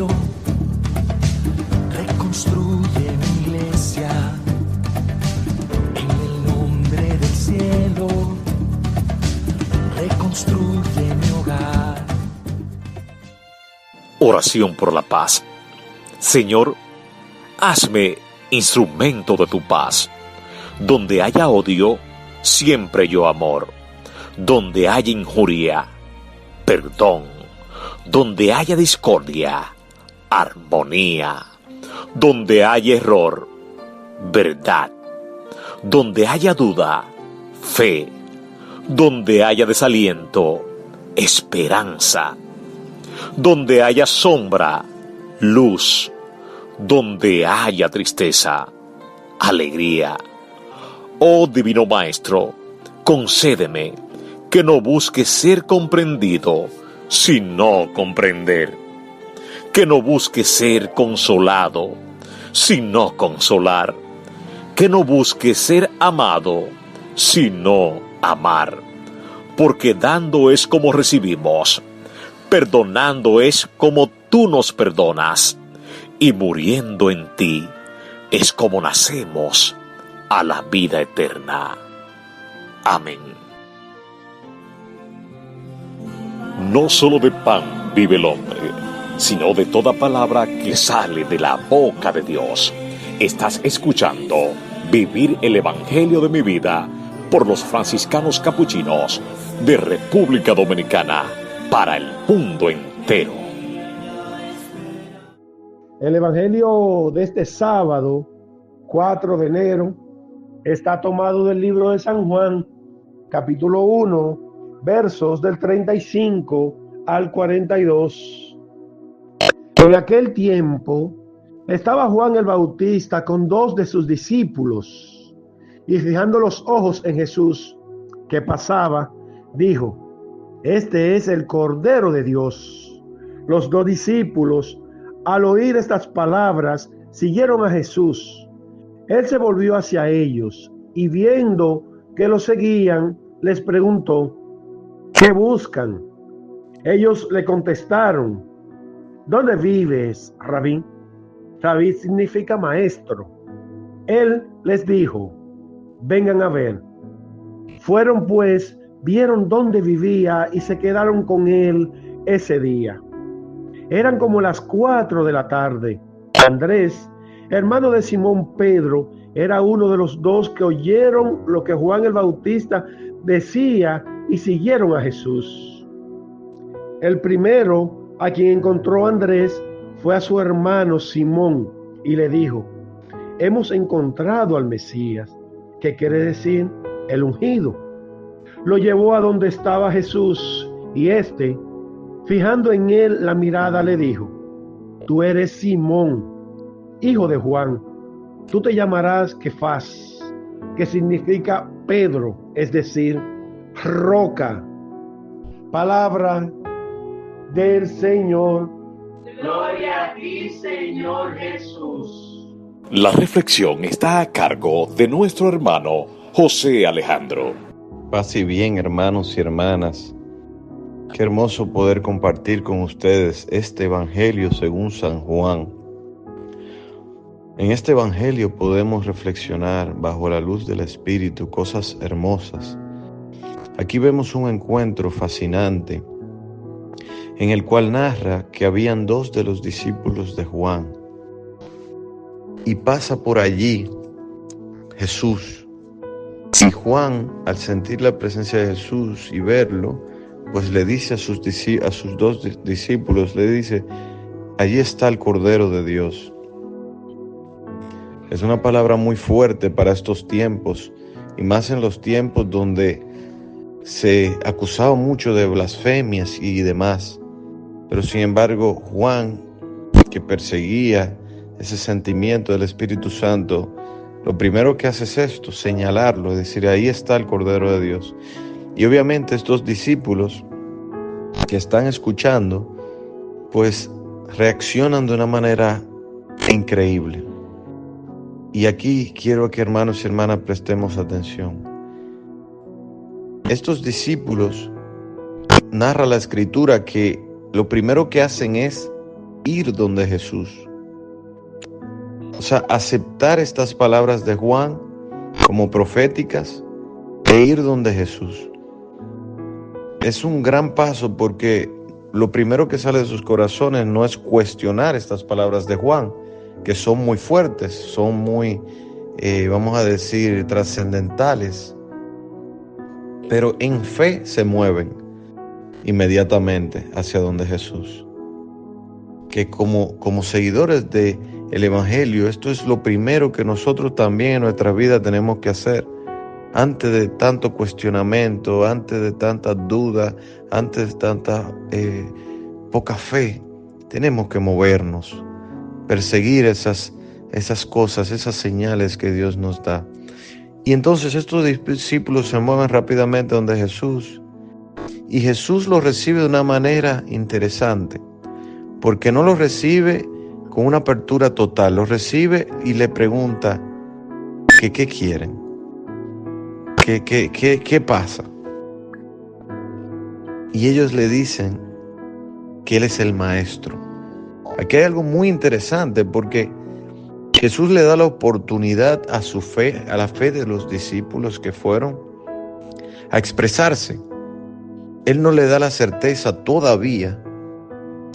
cielo, reconstruye mi iglesia. En el nombre del cielo, reconstruye mi hogar. Oración por la paz. Señor, hazme instrumento de tu paz. Donde haya odio, siempre yo amor. Donde haya injuria, perdón. Donde haya discordia, armonía. Donde haya error, verdad. Donde haya duda, fe. Donde haya desaliento, esperanza. Donde haya sombra, luz. Donde haya tristeza, alegría. Oh Divino Maestro, concédeme que no busque ser comprendido, sino comprender. Que no busque ser consolado, sino consolar. Que no busque ser amado, sino amar. Porque dando es como recibimos, perdonando es como tú nos perdonas, y muriendo en ti es como nacemos a la vida eterna. Amén. No solo de pan vive el hombre, sino de toda palabra que sale de la boca de Dios. Estás escuchando Vivir el Evangelio de mi vida por los franciscanos capuchinos de República Dominicana para el mundo entero. El Evangelio de este sábado, 4 de enero, está tomado del libro de San Juan, capítulo 1, versos del 35 al 42. En aquel tiempo estaba Juan el Bautista con 2 de sus discípulos, y fijando los ojos en Jesús, que pasaba, dijo: Este es el Cordero de Dios. Los 2 discípulos, al oír estas palabras, siguieron a Jesús. Él se volvió hacia ellos y viendo que lo seguían, les preguntó: ¿qué buscan? Ellos le contestaron: ¿dónde vives, Rabí? Rabí significa maestro. Él les dijo: vengan a ver. Fueron pues, vieron dónde vivía y se quedaron con él ese día. Eran como las 4 de la tarde. Andrés, hermano de Simón Pedro, era uno de los 2 que oyeron lo que Juan el Bautista decía y siguieron a Jesús. El primero a quien encontró Andrés fue a su hermano Simón y le dijo: hemos encontrado al Mesías, que quiere decir el ungido. Lo llevó a donde estaba Jesús y éste, fijando en él la mirada, le dijo: tú eres Simón, hijo de Juan. Tú te llamarás Kefas, que significa Pedro, es decir, roca. Palabra del Señor. Gloria a ti, Señor Jesús. La reflexión está a cargo de nuestro hermano José Alejandro. Paz y bien, hermanos y hermanas. Qué hermoso poder compartir con ustedes este Evangelio según San Juan. En este Evangelio podemos reflexionar bajo la luz del Espíritu cosas hermosas. Aquí vemos un encuentro fascinante en el cual narra que habían 2 de los discípulos de Juan y pasa por allí Jesús. Y Juan, al sentir la presencia de Jesús y verlo, pues le dice a sus 2 discípulos, le dice: allí está el Cordero de Dios. Es una palabra muy fuerte para estos tiempos, y más en los tiempos donde se acusaba mucho de blasfemias y demás. Pero sin embargo, Juan, que perseguía ese sentimiento del Espíritu Santo, lo primero que hace es esto: señalarlo, es decir, ahí está el Cordero de Dios. Y obviamente estos discípulos que están escuchando, pues reaccionan de una manera increíble. Y aquí quiero que, hermanos y hermanas, prestemos atención. Estos discípulos, narra la Escritura, que lo primero que hacen es ir donde Jesús. O sea, aceptar estas palabras de Juan como proféticas e ir donde Jesús. Es un gran paso, porque lo primero que sale de sus corazones no es cuestionar estas palabras de Juan, que son muy fuertes, son muy, vamos a decir, trascendentales, pero en fe se mueven inmediatamente hacia donde Jesús. Que como seguidores del Evangelio, esto es lo primero que nosotros también en nuestra vida tenemos que hacer. Antes de tanto cuestionamiento, antes de tanta duda, antes de tanta poca fe, tenemos que movernos, perseguir esas cosas, esas señales que Dios nos da. Y entonces estos discípulos se mueven rápidamente donde Jesús, y Jesús los recibe de una manera interesante, porque no los recibe con una apertura total, los recibe y le pregunta que qué quieren. ¿Qué pasa? Y ellos le dicen que Él es el Maestro. Aquí hay algo muy interesante, porque Jesús le da la oportunidad a su fe, a la fe de los discípulos que fueron, a expresarse. Él no le da la certeza todavía,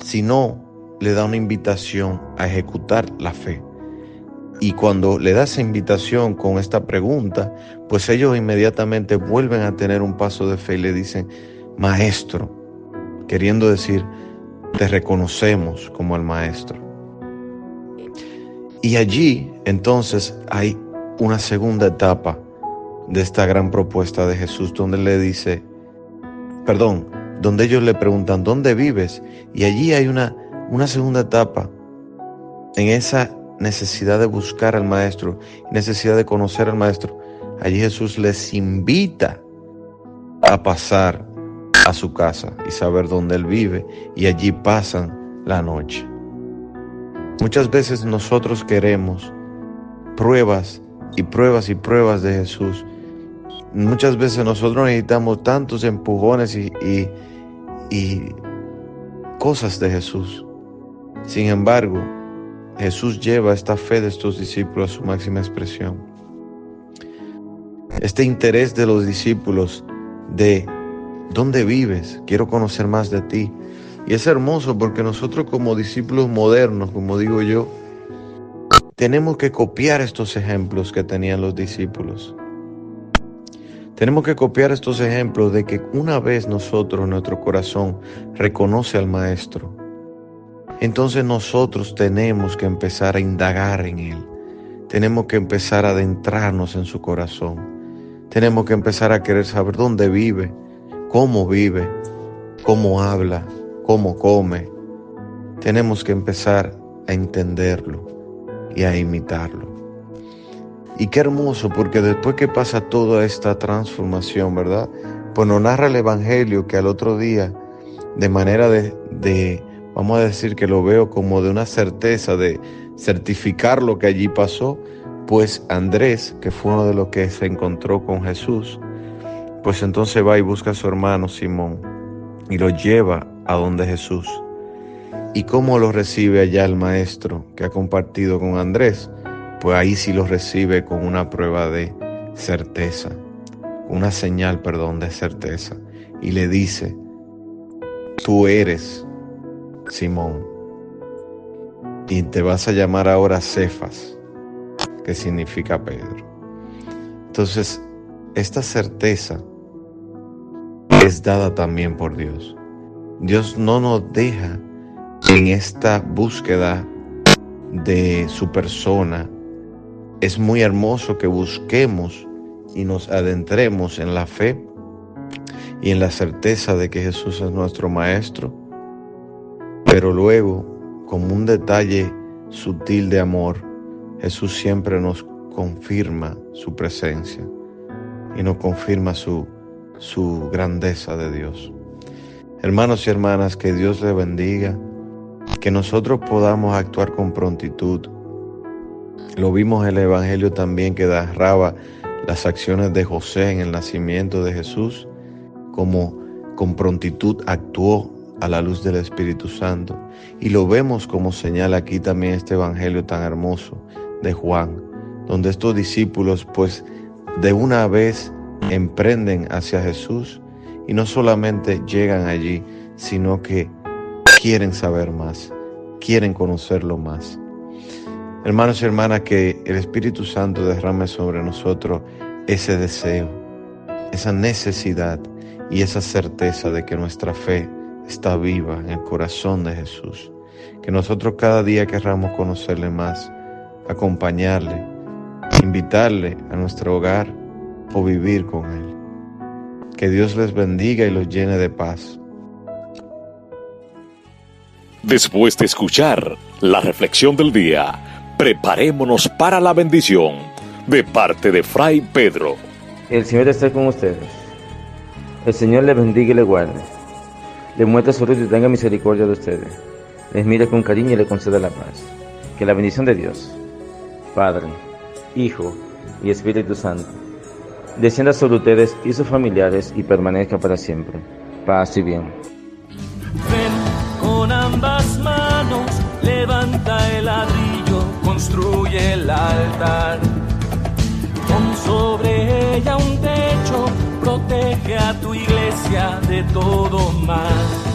sino le da una invitación a ejecutar la fe. Y cuando le da esa invitación con esta pregunta, pues ellos inmediatamente vuelven a tener un paso de fe y le dicen, Maestro, queriendo decir, te reconocemos como el Maestro. Y allí entonces hay una segunda etapa de esta gran propuesta de Jesús, donde donde ellos le preguntan, ¿dónde vives? Y allí hay una segunda etapa en esa necesidad de buscar al Maestro, necesidad de conocer al Maestro. Allí Jesús les invita a pasar a su casa y saber dónde Él vive, y allí pasan la noche. Muchas veces nosotros queremos pruebas y pruebas y pruebas de Jesús. Muchas veces nosotros necesitamos tantos empujones y cosas de Jesús. Sin embargo, Jesús lleva esta fe de estos discípulos a su máxima expresión. Este interés de los discípulos de ¿dónde vives? Quiero conocer más de ti. Y es hermoso, porque nosotros como discípulos modernos, como digo yo, tenemos que copiar estos ejemplos que tenían los discípulos. Tenemos que copiar estos ejemplos de que una vez nosotros, nuestro corazón, reconoce al Maestro, entonces nosotros tenemos que empezar a indagar en Él. Tenemos que empezar a adentrarnos en su corazón. Tenemos que empezar a querer saber dónde vive, cómo habla, cómo come. Tenemos que empezar a entenderlo y a imitarlo. Y qué hermoso, porque después que pasa toda esta transformación, ¿verdad? Pues nos narra el Evangelio que al otro día, de manera de vamos a decir que lo veo como de una certeza, de certificar lo que allí pasó, pues Andrés, que fue uno de los que se encontró con Jesús, pues entonces va y busca a su hermano Simón y lo lleva a donde Jesús. ¿Y cómo lo recibe allá el Maestro que ha compartido con Andrés? Pues ahí sí lo recibe con una prueba de certeza, una señal, de certeza. Y le dice, tú eres Simón, y te vas a llamar ahora Cefas, que significa Pedro. Entonces, esta certeza es dada también por Dios. Dios no nos deja en esta búsqueda de su persona. Es muy hermoso que busquemos y nos adentremos en la fe y en la certeza de que Jesús es nuestro Maestro, pero luego, como un detalle sutil de amor, Jesús siempre nos confirma su presencia y nos confirma su grandeza de Dios. Hermanos y hermanas, que Dios les bendiga, que nosotros podamos actuar con prontitud. Lo vimos en el Evangelio también, que narraba las acciones de José en el nacimiento de Jesús, como con prontitud actuó a la luz del Espíritu Santo. Y lo vemos como señala aquí también este evangelio tan hermoso de Juan, donde estos discípulos pues de una vez emprenden hacia Jesús y no solamente llegan allí, sino que quieren saber más, quieren conocerlo más. Hermanos y hermanas, que el Espíritu Santo derrame sobre nosotros ese deseo, esa necesidad y esa certeza de que nuestra fe está viva en el corazón de Jesús. Que nosotros cada día querramos conocerle más, acompañarle, invitarle a nuestro hogar o vivir con Él. Que Dios les bendiga y los llene de paz. Después de escuchar la reflexión del día, preparémonos para la bendición de parte de Fray Pedro. El Señor esté con ustedes. El Señor les bendiga y les guarde. Les muestre su rostro y tenga misericordia de ustedes. Les mire con cariño y les conceda la paz. Que la bendición de Dios, Padre, Hijo y Espíritu Santo, descienda sobre ustedes y sus familiares y permanezca para siempre. Paz y bien. Ven con ambas manos, levanta el ladrillo, construye el altar. Pon sobre ella un techo, protege a tu iglesia de todo mal.